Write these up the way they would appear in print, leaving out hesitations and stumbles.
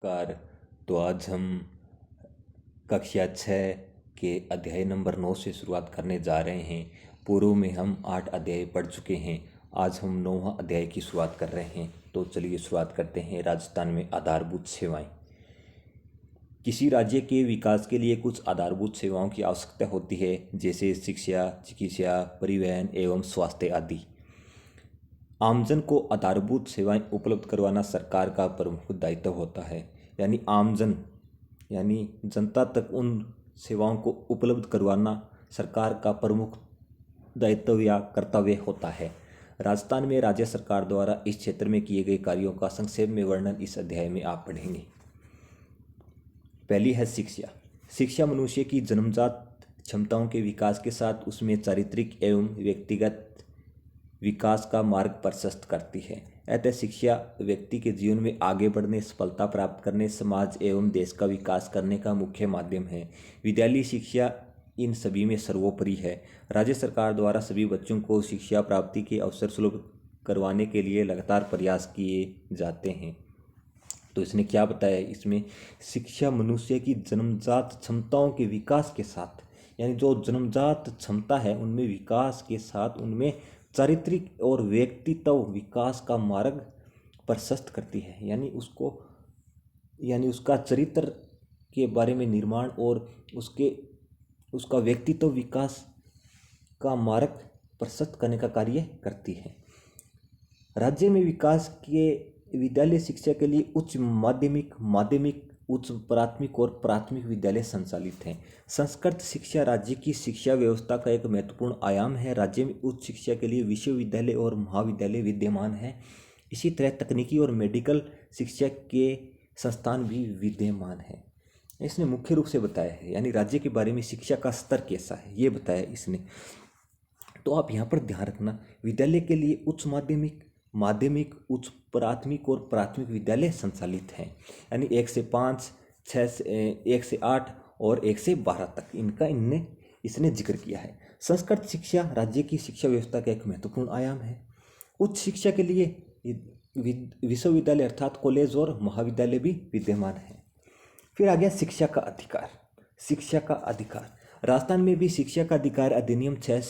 Car तो आज हम कक्षा 6 के अध्याय नंबर 9 से शुरुआत करने जा रहे हैं। पूर्व में हम 8 अध्याय पढ़ चुके हैं। आज हम 9वां अध्याय की शुरुआत कर रहे हैं। तो चलिए शुरुआत करते हैं। राजस्थान में आधारभूत सेवाएं। किसी राज्य के विकास के लिए कुछ आधारभूत सेवाओं की आवश्यकता होती है, जैसे शिक्षा, चिकित्सा, परिवहन एवं स्वास्थ्य आदि। आमजन को आधारभूत सेवाएं उपलब्ध करवाना सरकार का प्रमुख दायित्व होता है। यानी आमजन यानी जनता तक उन सेवाओं को उपलब्ध करवाना सरकार का प्रमुख दायित्व या कर्तव्य होता है। राजस्थान में राज्य सरकार द्वारा इस क्षेत्र में किए गए कार्यों का संक्षेप में वर्णन इस अध्याय में आप पढ़ेंगे। पहली है शिक्षा। शिक्षा मनुष्य की जन्मजात क्षमताओं के विकास के साथ उसमें चारित्रिक एवं व्यक्तिगत विकास का मार्ग प्रशस्त करती है। अतः शिक्षा व्यक्ति के जीवन में आगे बढ़ने, सफलता प्राप्त करने, समाज एवं देश का विकास करने का मुख्य माध्यम है। विद्यालयी शिक्षा इन सभी में सर्वोपरि है। राज्य सरकार द्वारा सभी बच्चों को शिक्षा प्राप्ति के अवसर सुलभ करवाने के लिए लगातार प्रयास किए जाते हैं। तो इसने क्या बताया, इसमें शिक्षा मनुष्य की जन्मजात क्षमताओं के विकास के साथ, यानी जो जन्मजात क्षमता है उनमें विकास के साथ उनमें चारित्रिक और व्यक्तित्व विकास का मार्ग प्रशस्त करती है। यानी उसका चरित्र के बारे में निर्माण और उसका व्यक्तित्व विकास का मार्ग प्रशस्त करने का कार्य करती है। राज्य में विकास के विद्यालय शिक्षा के लिए उच्च माध्यमिक उच्च प्राथमिक और प्राथमिक विद्यालय संचालित हैं। संस्कृत शिक्षा राज्य की शिक्षा व्यवस्था का एक महत्वपूर्ण आयाम है। राज्य में उच्च शिक्षा के लिए विश्वविद्यालय और महाविद्यालय विद्यमान हैं। इसी तरह तकनीकी और मेडिकल शिक्षा के संस्थान भी विद्यमान हैं। इसने मुख्य रूप से बताया है, यानी राज्य के बारे में शिक्षा का स्तर कैसा है ये बताया इसने। तो आप यहाँ पर ध्यान रखना, विद्यालय के लिए उच्च माध्यमिक उच्च प्राथमिक और प्राथमिक विद्यालय संचालित हैं। यानी 1 से 5, 1 से 8 और 1 से 12 तक इसने जिक्र किया है। संस्कृत शिक्षा राज्य की शिक्षा व्यवस्था का एक महत्वपूर्ण आयाम है। उच्च शिक्षा के लिए विश्वविद्यालय अर्थात कॉलेज और महाविद्यालय भी विद्यमान है। फिर आ गया शिक्षा का अधिकार। राजस्थान में भी शिक्षा का अधिकार अधिनियम 6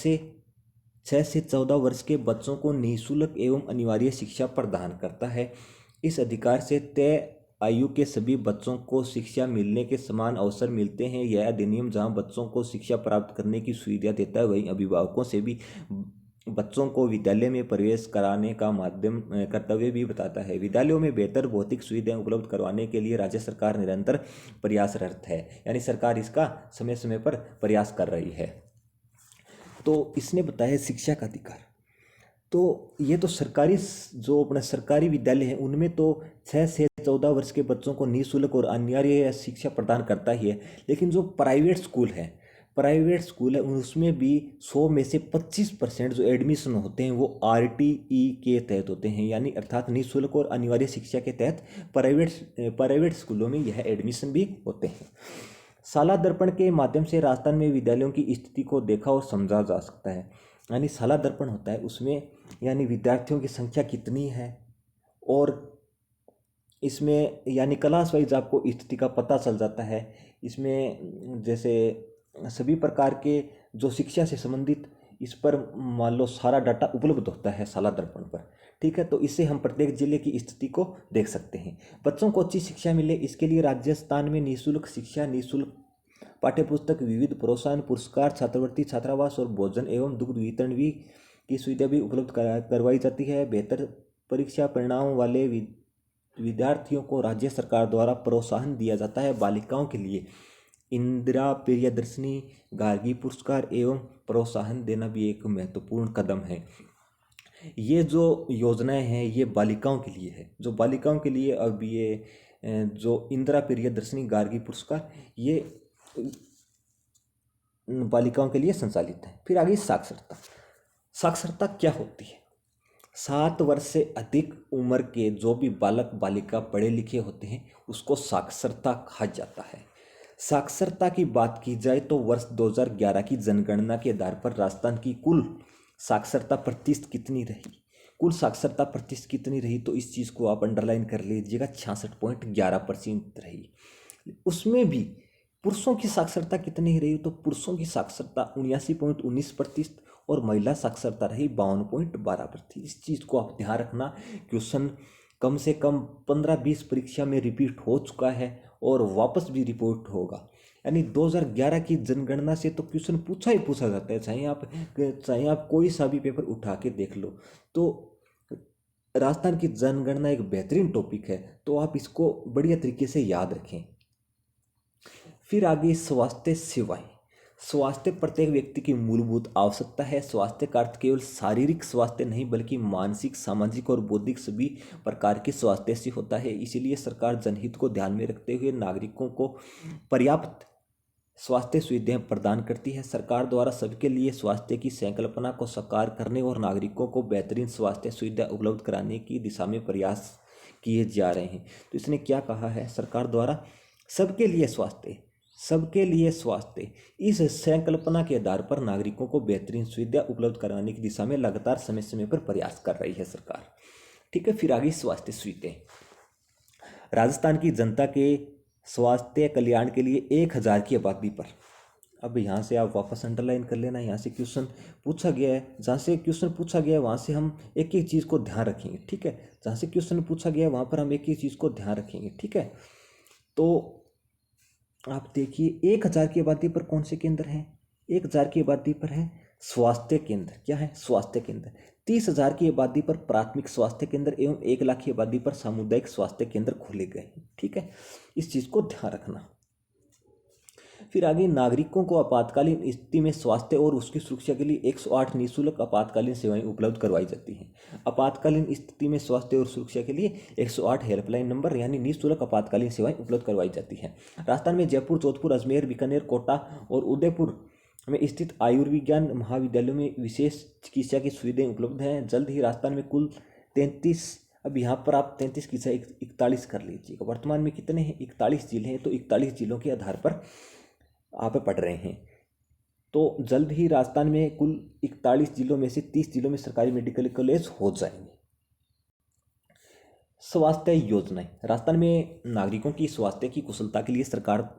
से 14 वर्ष के बच्चों को निःशुल्क एवं अनिवार्य शिक्षा प्रदान करता है। इस अधिकार से तय आयु के सभी बच्चों को शिक्षा मिलने के समान अवसर मिलते हैं। यह अधिनियम जहां बच्चों को शिक्षा प्राप्त करने की सुविधा देता है, वहीं अभिभावकों से भी बच्चों को विद्यालय में प्रवेश कराने का कर्तव्य भी बताता है। विद्यालयों में बेहतर भौतिक सुविधाएं उपलब्ध करवाने के लिए राज्य सरकार निरंतर प्रयासरत है। यानी सरकार इसका समय समय पर प्रयास कर रही है। तो इसने बताया शिक्षा का अधिकार। तो ये तो सरकारी विद्यालय हैं उनमें तो 6 से 14 वर्ष के बच्चों को निःशुल्क और अनिवार्य शिक्षा प्रदान करता ही है। लेकिन जो प्राइवेट स्कूल है उसमें भी 100 में से 25% जो एडमिशन होते हैं वो RTE के तहत होते हैं, यानी अर्थात निःशुल्क और अनिवार्य शिक्षा के तहत प्राइवेट स्कूलों में यह एडमिशन भी होते हैं। शाला दर्पण के माध्यम से राजस्थान में विद्यालयों की स्थिति को देखा और समझा जा सकता है। यानी शाला दर्पण होता है, उसमें यानी विद्यार्थियों की संख्या कितनी है और इसमें यानी क्लास वाइज आपको स्थिति का पता चल जाता है। इसमें जैसे सभी प्रकार के जो शिक्षा से संबंधित इस पर मान लो सारा डाटा उपलब्ध होता है शाला दर्पण पर। ठीक है, तो इससे हम प्रत्येक जिले की स्थिति को देख सकते हैं। बच्चों को अच्छी शिक्षा मिले इसके लिए राजस्थान में निःशुल्क शिक्षा, निःशुल्क पाठ्यपुस्तक, विविध प्रोत्साहन पुरस्कार, छात्रवृत्ति, छात्रावास और भोजन एवं दुग्ध वितरण भी की सुविधा भी उपलब्ध करवाई जाती है। बेहतर परीक्षा परिणाम वाले विद्यार्थियों को राज्य सरकार द्वारा प्रोत्साहन दिया जाता है। बालिकाओं के लिए इंदिरा प्रियदर्शिनी, गार्गी पुरस्कार एवं प्रोत्साहन देना भी एक महत्वपूर्ण कदम है। ये जो योजनाएं हैं ये बालिकाओं के लिए है। जो बालिकाओं के लिए अब ये जो इंदिरा प्रियदर्शिनी, गार्गी पुरस्कार ये बालिकाओं के लिए संचालित है। फिर आगे साक्षरता क्या होती है? 7 वर्ष से अधिक उम्र के जो भी बालक बालिका पढ़े लिखे होते हैं उसको साक्षरता कहा जाता है। साक्षरता की बात की जाए तो वर्ष 2011 की जनगणना के आधार पर राजस्थान की कुल साक्षरता प्रतिशत कितनी रही? कुल साक्षरता प्रतिशत कितनी रही, तो इस चीज़ को आप अंडरलाइन कर लीजिएगा, 66.11% रही। उसमें भी पुरुषों की साक्षरता कितनी रही, तो पुरुषों की साक्षरता 79.19% और महिला साक्षरता रही 52.12%। इस चीज़ को आप ध्यान रखना। क्वेश्चन कम से कम 15-20 परीक्षा में रिपीट हो चुका है और वापस भी रिपोर्ट होगा। यानी 2011 की जनगणना से तो क्वेश्चन पूछा ही पूछा जाता है, चाहे आप कोई सा भी पेपर उठा के देख लो। तो राजस्थान की जनगणना एक बेहतरीन टॉपिक है, तो आप इसको बढ़िया तरीके से याद रखें। फिर आगे स्वास्थ्य सेवाएं। स्वास्थ्य प्रत्येक व्यक्ति की मूलभूत आवश्यकता है। स्वास्थ्य का अर्थ केवल शारीरिक स्वास्थ्य नहीं बल्कि मानसिक, सामाजिक और बौद्धिक सभी प्रकार के स्वास्थ्य से होता है। इसीलिए सरकार जनहित को ध्यान में रखते हुए नागरिकों को पर्याप्त स्वास्थ्य सुविधाएं प्रदान करती है। सरकार द्वारा सबके लिए स्वास्थ्य की संकल्पना को साकार करने और नागरिकों को बेहतरीन स्वास्थ्य सुविधा उपलब्ध कराने की दिशा में प्रयास किए जा रहे हैं। तो इसने क्या कहा है, सरकार द्वारा सबके लिए स्वास्थ्य, सबके लिए स्वास्थ्य, इस संकल्पना के आधार पर नागरिकों को बेहतरीन सुविधा उपलब्ध कराने की दिशा में लगातार समय समय पर प्रयास कर रही है सरकार। ठीक है, फिर आगे स्वास्थ्य सुविधाएं। राजस्थान की जनता के स्वास्थ्य कल्याण के लिए 1000 की आबादी पर, अब यहाँ से आप वापस अंडरलाइन कर लेना, यहाँ से क्वेश्चन पूछा गया है, जहाँ से क्वेश्चन पूछा गया है वहाँ से हम एक एक चीज़ को ध्यान रखेंगे। ठीक है, जहाँ से क्वेश्चन पूछा गया है वहाँ पर हम एक एक चीज़ को ध्यान रखेंगे। ठीक है, तो आप देखिए 1000 की आबादी पर कौन से केंद्र हैं, 1000 की आबादी पर है स्वास्थ्य केंद्र। क्या है, स्वास्थ्य केंद्र। 30,000 की आबादी पर प्राथमिक स्वास्थ्य केंद्र एवं 1 लाख की आबादी पर सामुदायिक स्वास्थ्य केंद्र खोले गए हैं। ठीक है, इस चीज़ को ध्यान रखना। फिर आगे नागरिकों को आपातकालीन स्थिति में स्वास्थ्य और उसकी सुरक्षा के लिए 108 निःशुल्क आपातकालीन सेवाएं उपलब्ध करवाई जाती हैं। आपातकालीन स्थिति में स्वास्थ्य और सुरक्षा के लिए 108 हेल्पलाइन नंबर यानी निःशुल्क आपातकालीन सेवाएं उपलब्ध करवाई जाती हैं। राजस्थान में जयपुर, जोधपुर, अजमेर, बीकानेर, कोटा और उदयपुर में स्थित आयुर्विज्ञान महाविद्यालयों में विशेष चिकित्सा की सुविधाएं उपलब्ध हैं। जल्द ही राजस्थान में कुल 33, अब यहाँ पर आप 33 की जगह 41 कर लीजिएगा। वर्तमान में कितने हैं, 41 जिले हैं, तो 41 जिलों के आधार पर आप पढ़ रहे हैं। तो जल्द ही राजस्थान में कुल 41 जिलों में से 30 जिलों में सरकारी मेडिकल कॉलेज हो जाएंगे। स्वास्थ्य योजनाएं। राजस्थान में नागरिकों की स्वास्थ्य की कुशलता के लिए सरकार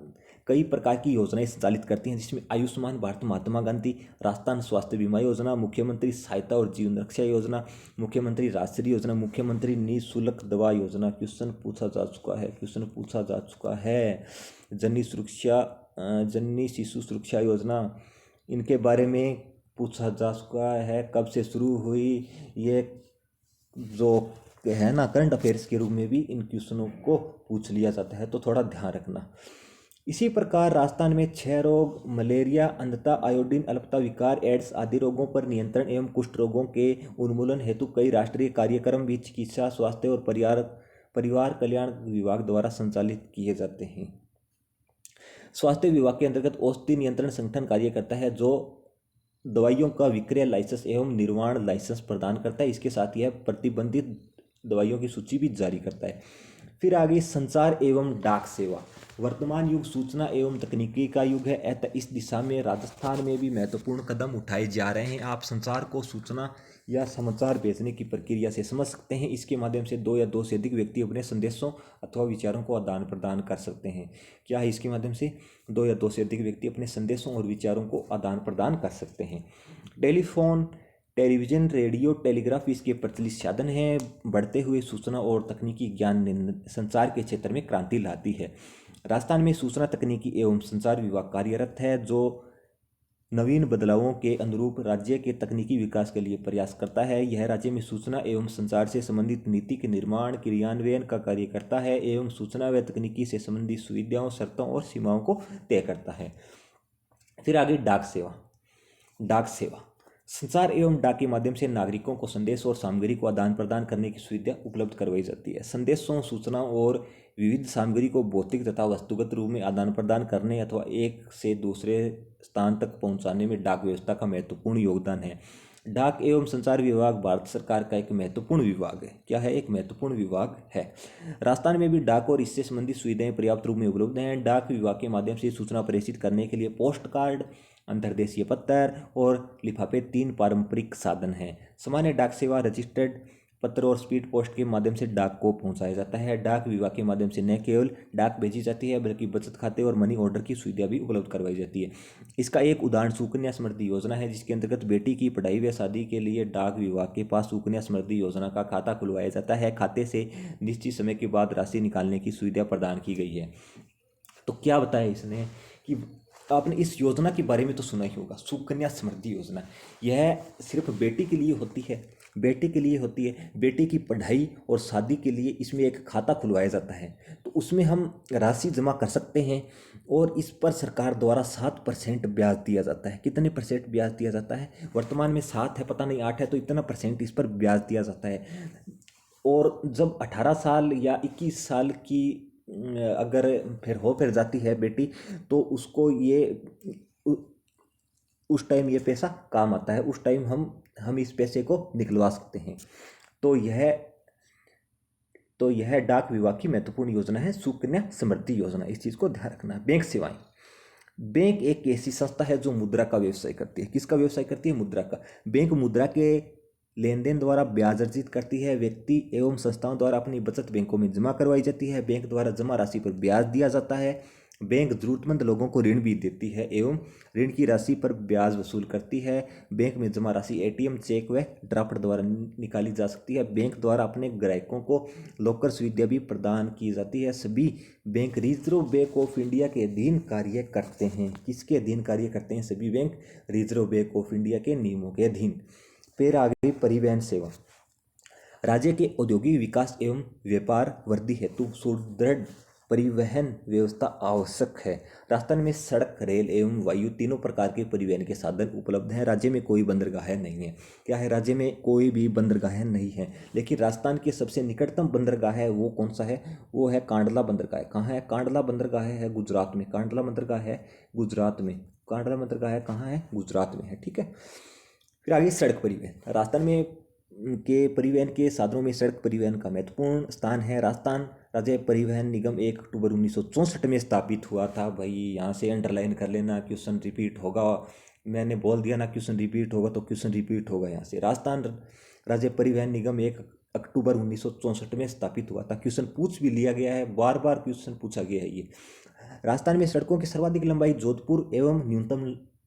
कई प्रकार की योजनाएं संचालित करती हैं, जिसमें आयुष्मान भारत, महात्मा गांधी राजस्थान स्वास्थ्य बीमा योजना, मुख्यमंत्री सहायता और जीवन रक्षा योजना, मुख्यमंत्री राष्ट्रीय योजना, मुख्यमंत्री निःशुल्क दवा योजना। क्वेश्चन पूछा जा चुका है। जननी शिशु सुरक्षा योजना, इनके बारे में पूछा जा चुका है, कब से शुरू हुई, ये जो है ना करंट अफेयर्स के रूप में भी इन क्वेश्चनों को पूछ लिया जाता है, तो थोड़ा ध्यान रखना। इसी प्रकार राजस्थान में क्षय रोग, मलेरिया, अंधता, आयोडीन अल्पता विकार, एड्स आदि रोगों पर नियंत्रण एवं कुष्ठ रोगों के उन्मूलन हेतु कई राष्ट्रीय कार्यक्रम भी चिकित्सा, स्वास्थ्य और परिवार कल्याण विभाग द्वारा संचालित किए जाते हैं। स्वास्थ्य विभाग के अंतर्गत औषधि नियंत्रण संगठन कार्य करता है, जो दवाइयों का विक्रय लाइसेंस एवं निर्माण लाइसेंस प्रदान करता है। इसके साथ यह प्रतिबंधित दवाइयों की सूची भी जारी करता है। फिर आगे संचार एवं डाक सेवा। वर्तमान युग सूचना एवं तकनीकी का युग है, अतः इस दिशा में राजस्थान में भी महत्वपूर्ण कदम उठाए जा रहे हैं। आप संचार को सूचना या समाचार भेजने की प्रक्रिया से समझ सकते हैं। इसके माध्यम से 2 या 2 से अधिक व्यक्ति अपने संदेशों अथवा विचारों को आदान प्रदान कर सकते हैं। क्या है, इसके माध्यम से 2 या 2 से अधिक व्यक्ति अपने संदेशों और विचारों को आदान प्रदान कर सकते हैं। टेलीफोन, टेलीविज़न, रेडियो, टेलीग्राफ इसके प्रचलित साधन हैं। बढ़ते हुए सूचना और तकनीकी ज्ञान संचार के क्षेत्र में क्रांति लाती है। राजस्थान में सूचना तकनीकी एवं संचार विभाग कार्यरत है, जो नवीन बदलावों के अनुरूप राज्य के तकनीकी विकास के लिए प्रयास करता है। यह राज्य में सूचना एवं संचार से संबंधित नीति के निर्माण, क्रियान्वयन का कार्य करता है एवं सूचना व तकनीकी से संबंधित सुविधाओं, शर्तों और सीमाओं को तय करता है। फिर आगे डाक सेवा। डाक सेवा संचार एवं डाक के माध्यम से नागरिकों को संदेश और सामग्री को आदान प्रदान करने की सुविधा उपलब्ध करवाई जाती है। संदेशों, सूचनाओं और विविध सामग्री को भौतिक तथा वस्तुगत रूप में आदान प्रदान करने अथवा एक से दूसरे स्थान तक पहुंचाने में डाक व्यवस्था का महत्वपूर्ण योगदान है। डाक एवं संचार विभाग भारत सरकार का एक महत्वपूर्ण विभाग है। क्या है, एक महत्वपूर्ण विभाग है। राजस्थान में भी डाक और इससे संबंधित सुविधाएं पर्याप्त रूप में उपलब्ध हैं। डाक विभाग के माध्यम से सूचना प्रेषित करने के लिए पोस्ट कार्ड, अंतर्देशीय पत्र और लिफाफे 3 पारंपरिक साधन हैं। सामान्य डाक सेवा रजिस्टर्ड पत्र और स्पीड पोस्ट के माध्यम से डाक को पहुंचाया जाता है। डाक विभाग के माध्यम से न केवल डाक भेजी जाती है बल्कि बचत खाते और मनी ऑर्डर की सुविधा भी उपलब्ध करवाई जाती है। इसका एक उदाहरण सुकन्या समृद्धि योजना है, जिसके अंतर्गत बेटी की पढ़ाई व शादी के लिए डाक विभाग के पास सुकन्या समृद्धि योजना का खाता खुलवाया जाता है। खाते से निश्चित समय के बाद राशि निकालने की सुविधा प्रदान की गई है। तो क्या बताया इसने कि आपने इस योजना के बारे में तो सुना ही होगा, सुकन्या समृद्धि योजना। यह सिर्फ बेटी के लिए होती है, बेटी के लिए होती है। बेटी की पढ़ाई और शादी के लिए इसमें एक खाता खुलवाया जाता है, तो उसमें हम राशि जमा कर सकते हैं और इस पर सरकार द्वारा 7% ब्याज दिया जाता है। कितने परसेंट ब्याज दिया जाता है? वर्तमान में 7 है, पता नहीं 8 है, तो इतना परसेंट इस पर ब्याज दिया जाता है। और जब 18 साल या 21 साल की अगर फिर जाती है बेटी, तो उसको ये उस टाइम ये पैसा काम आता है, उस टाइम हम इस पैसे को निकलवा सकते हैं। तो यह डाक विभाग की महत्वपूर्ण योजना है, सुकन्या समृद्धि योजना। इस चीज़ को ध्यान रखना है। बैंक सेवाएं। बैंक एक ऐसी संस्था है जो मुद्रा का व्यवसाय करती है। किसका व्यवसाय करती है? मुद्रा का। बैंक मुद्रा के लेन देन द्वारा ब्याज अर्जित करती है। व्यक्ति एवं संस्थाओं द्वारा अपनी बचत बैंकों में जमा करवाई जाती है। बैंक द्वारा जमा राशि पर ब्याज दिया जाता है। बैंक जरूरतमंद लोगों को ऋण भी देती है एवं ऋण की राशि पर ब्याज वसूल करती है। बैंक में जमा राशि एटीएम, चेक व ड्राफ्ट द्वारा निकाली जा सकती है। बैंक द्वारा अपने ग्राहकों को लॉकर सुविधा भी प्रदान की जाती है। सभी bank reserve bank of India के अधीन कार्य करते हैं। किसके अधीन कार्य करते हैं? सभी bank reserve bank of India के नियमों के अधीन। फिर आ गई परिवहन सेवा। राज्य के औद्योगिक विकास एवं व्यापार वृद्धि हेतु सुदृढ़ परिवहन व्यवस्था आवश्यक है। राजस्थान में सड़क, रेल एवं वायु तीनों प्रकार के परिवहन के साधन उपलब्ध हैं। राज्य में कोई बंदरगाह नहीं है। क्या है? राज्य में कोई भी बंदरगाह नहीं है, लेकिन राजस्थान के सबसे निकटतम बंदरगाह है, वो कौन सा है? वो है कांडला बंदरगाह। कहाँ है? कांडला बंदरगाह है गुजरात में। कांडला बंदरगाह है गुजरात में। कांडला बंदरगाह कहाँ है? गुजरात में है। ठीक है। फिर आगे सड़क परिवहन। राजस्थान में के परिवहन के साधनों में सड़क परिवहन का महत्वपूर्ण स्थान है। राजस्थान राज्य परिवहन निगम 1 अक्टूबर 1964 में स्थापित हुआ था। भाई यहाँ से अंडरलाइन कर लेना, क्वेश्चन रिपीट होगा। मैंने बोल दिया ना क्वेश्चन रिपीट होगा, तो क्वेश्चन रिपीट होगा यहाँ से। राजस्थान राज्य परिवहन निगम 1 अक्टूबर 1964 में स्थापित हुआ था। क्वेश्चन पूछ भी लिया गया है, बार बार क्वेश्चन पूछा गया है ये। राजस्थान में सड़कों की सर्वाधिक लंबाई जोधपुर एवं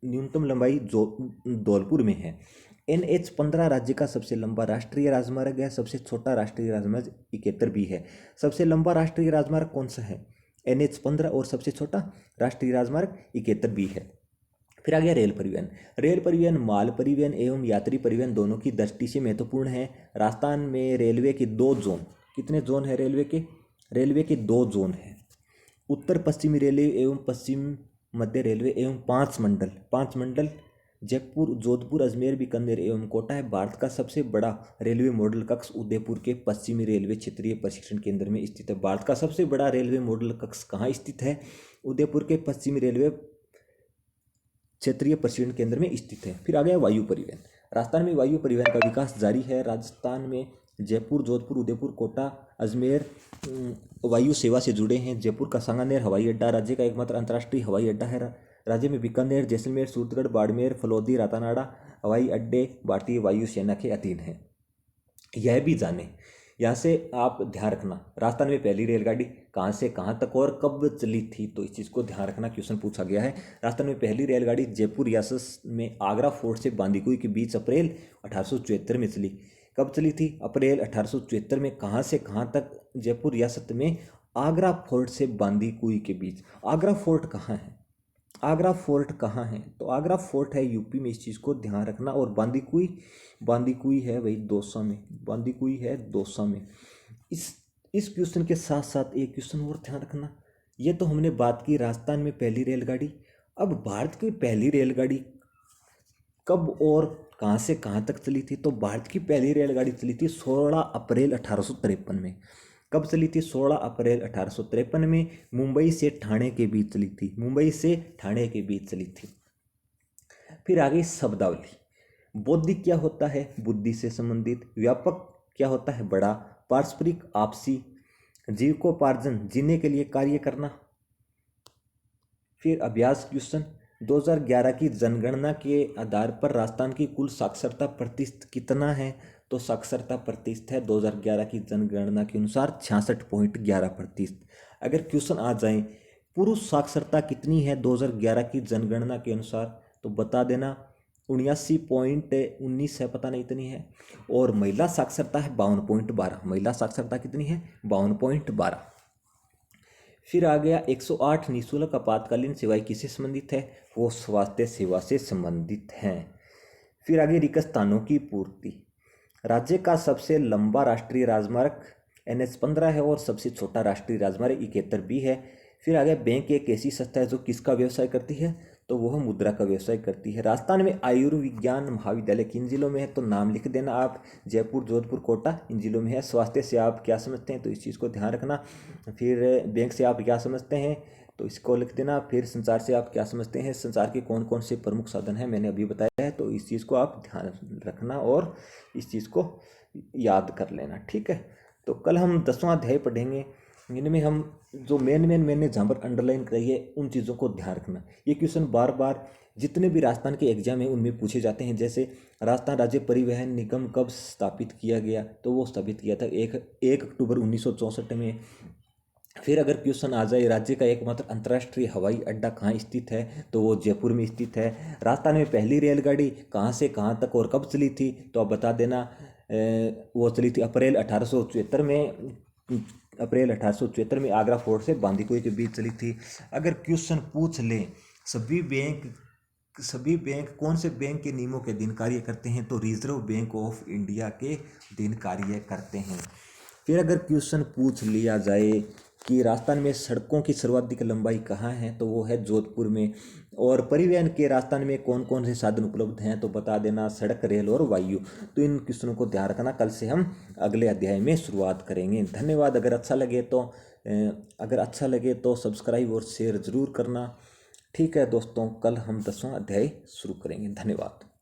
न्यूनतम लंबाई धौलपुर में है। NH-15 राज्य का सबसे लंबा राष्ट्रीय राजमार्ग है। सबसे छोटा राष्ट्रीय राजमार्ग 71 भी है। सबसे लंबा राष्ट्रीय राजमार्ग कौन सा है? NH-15 और सबसे छोटा राष्ट्रीय राजमार्ग 71 भी है। फिर आ गया रेल परिवहन। रेल परिवहन माल परिवहन एवं यात्री परिवहन दोनों की दृष्टि से महत्वपूर्ण है। राजस्थान में रेलवे के 2 जोन। कितने जोन है रेलवे के? रेलवे के 2 जोन हैं। उत्तर पश्चिमी रेलवे एवं पश्चिम मध्य रेलवे एवं 5 मंडल जयपुर, जोधपुर, अजमेर, बीकानेर एवं कोटा है। भारत का सबसे बड़ा रेलवे मॉडल कक्ष उदयपुर के पश्चिमी रेलवे क्षेत्रीय प्रशिक्षण केंद्र में स्थित है। भारत का सबसे बड़ा रेलवे मॉडल कक्ष कहाँ स्थित है? उदयपुर के पश्चिमी रेलवे क्षेत्रीय प्रशिक्षण केंद्र में स्थित है। फिर आ गया वायु परिवहन। राजस्थान में वायु परिवहन का विकास जारी है। राजस्थान में जयपुर, जोधपुर, उदयपुर, कोटा, अजमेर वायु सेवा से जुड़े हैं। जयपुर का सांगानेर हवाई अड्डा राज्य का एकमात्र अंतर्राष्ट्रीय हवाई अड्डा है। राज्य में बीकानेर, जैसलमेर, सूरतगढ़, बाड़मेर, फलौदी, रातानाड़ा हवाई अड्डे भारतीय वायुसेना के अधीन हैं। यह भी जाने, यहाँ से आप ध्यान रखना, राजस्थान में पहली रेलगाड़ी कहाँ से कहाँ तक और कब चली थी, तो इस चीज़ को ध्यान रखना, क्वेश्चन पूछा गया है। राजस्थान में पहली रेलगाड़ी जयपुर रियासत में आगरा फोर्ट से बांदीकुई के बीच अप्रैल 1874 में चली। कब चली थी? अप्रैल 1874 में। कहाँ से कहाँ तक? जयपुर रियासत में आगरा फोर्ट से बांदीकुई के बीच। आगरा फोर्ट कहाँ है? आगरा फोर्ट कहाँ है? तो आगरा फोर्ट है यूपी में, इस चीज़ को ध्यान रखना। और बांदीकुई है वही दौसा में, बांदीकुई है दौसा में। इस क्वेश्चन के साथ साथ एक क्वेश्चन और ध्यान रखना। ये तो हमने बात की राजस्थान में पहली रेलगाड़ी। अब भारत की पहली रेलगाड़ी कब और कहाँ से कहाँ तक चली थी? तो भारत की पहली रेलगाड़ी चली थी 16 अप्रैल 1853 में। कब चली थी? 16 अप्रैल 1853 में मुंबई से ठाणे के बीच चली थी। मुंबई से ठाणे के बीच चली थी। फिर आगे शब्दावली। बौद्धिक क्या होता है? बुद्धि से संबंधित। व्यापक क्या होता है? बड़ा। पारस्परिक, आपसी। जीविकोपार्जन, जीने के लिए कार्य करना। फिर अभ्यास क्वेश्चन। 2011 की जनगणना के आधार पर राजस्थान की कुल साक्षरता प्रतिशत कितना है? तो साक्षरता प्रतिशत है 2011 की जनगणना के अनुसार 66.11%। अगर क्वेश्चन आ जाए पुरुष साक्षरता कितनी है 2011 की जनगणना के अनुसार, तो बता देना 79.19 है, पता नहीं इतनी है। और महिला साक्षरता है 52.12। महिला साक्षरता कितनी है? 52.12। फिर आ गया 108 निःशुल्क आपातकालीन सेवाएं किससे संबंधित है? वो स्वास्थ्य सेवा से संबंधित हैं। फिर आगे रिक्त स्थानों की पूर्ति। राज्य का सबसे लंबा राष्ट्रीय राजमार्ग NH 15 है और सबसे छोटा राष्ट्रीय राजमार्ग 71 भी है। फिर आगे बैंक एक ऐसी संस्था है जो किसका व्यवसाय करती है? तो वह मुद्रा का व्यवसाय करती है। राजस्थान में आयुर्विज्ञान महाविद्यालय किन जिलों में है? तो नाम लिख देना आप, जयपुर, जोधपुर, कोटा, इन जिलों में है। स्वास्थ्य से आप क्या समझते हैं? तो इस चीज़ को ध्यान रखना। फिर बैंक से आप क्या समझते हैं? तो इसको लिख देना। फिर संचार से आप क्या समझते हैं? संचार के कौन कौन से प्रमुख साधन हैं मैंने अभी बताया है, तो इस चीज़ को आप ध्यान रखना और इस चीज़ को याद कर लेना, ठीक है। तो कल हम 10वां अध्याय पढ़ेंगे। इनमें हम जो मैंने जहाँ पर अंडरलाइन कराई है उन चीज़ों को ध्यान रखना। ये क्वेश्चन बार बार जितने भी राजस्थान के एग्जाम हैं उनमें पूछे जाते हैं। जैसे राजस्थान राज्य परिवहन निगम कब स्थापित किया गया? तो वो स्थापित किया था 1 अक्टूबर 1964 में। फिर अगर क्वेश्चन आ जाए राज्य का एकमात्र अंतर्राष्ट्रीय हवाई अड्डा कहाँ स्थित है? तो वो जयपुर में स्थित है। राजस्थान में पहली रेलगाड़ी कहाँ से कहाँ तक और कब चली थी? तो आप बता देना, वो चली थी अप्रैल 1874 में। अप्रैल 1874 में आगरा फोर्ट से बांदीकुई के बीच चली थी। अगर क्वेश्चन पूछ ले सभी बैंक कौन से बैंक के नियमों के अधीन कार्य करते हैं? तो रिजर्व बैंक ऑफ इंडिया के अधीन कार्य करते हैं। फिर अगर क्वेश्चन पूछ लिया जाए कि राजस्थान में सड़कों की सर्वाधिक लंबाई कहाँ है? तो वो है जोधपुर में। और परिवहन के राजस्थान में कौन कौन से साधन उपलब्ध हैं? तो बता देना सड़क, रेल और वायु। तो इन क्वेश्चनों को ध्यान रखना। कल से हम अगले अध्याय में शुरुआत करेंगे। धन्यवाद। अगर अच्छा लगे तो सब्सक्राइब और शेयर ज़रूर करना, ठीक है दोस्तों। कल हम 10वां अध्याय शुरू करेंगे। धन्यवाद।